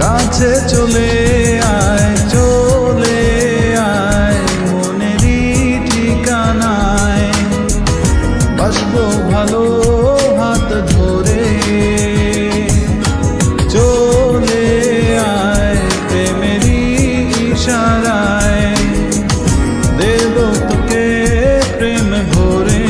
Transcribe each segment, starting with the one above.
কাছে চলে আয়, চলে আয় মনেরই ঠিকানায়, বাসবো ভালো হাত ধরে। চলে আয় প্রেমেরই ইশারায়, দেব তোকে প্রেম ভরে।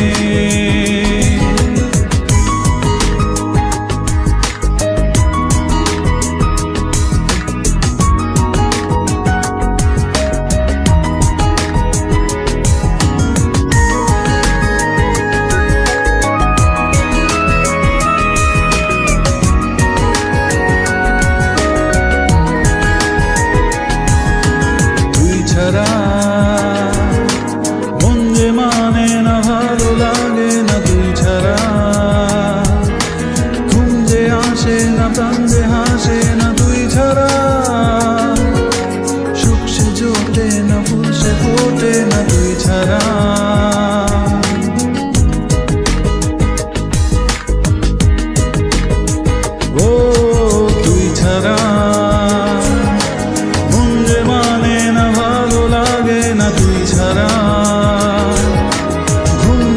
মন যে মানে না, ভালো লাগে না তুই ছাড়া। ঘুম যে আসে না, প্রাণ যে হাসে না তুই ছাড়া। সুখ সে জোটে না, ফুল সে ফোটে না তুই ছাড়া। ও তুই ছাড়া ঘুম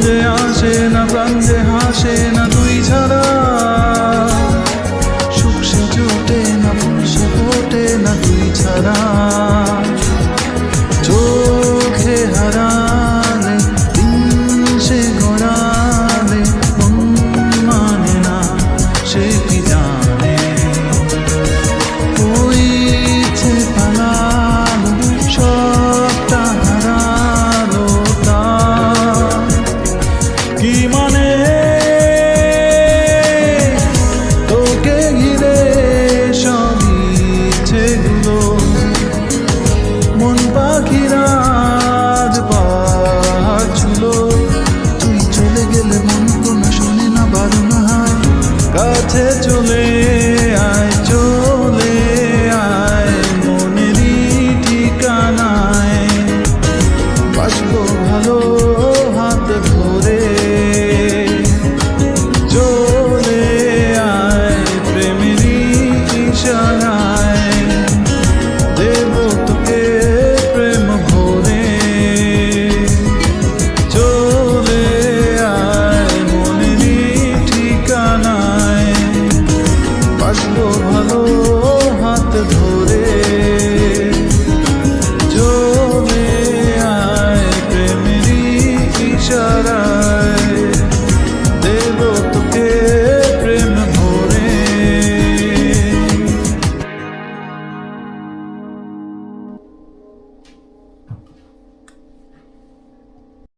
যে আসে না, প্রাণ যে হাসে না তুই ছাড়া। সুখ সে জোটে না, ফুল সে ফোটে না তুই ছাড়া।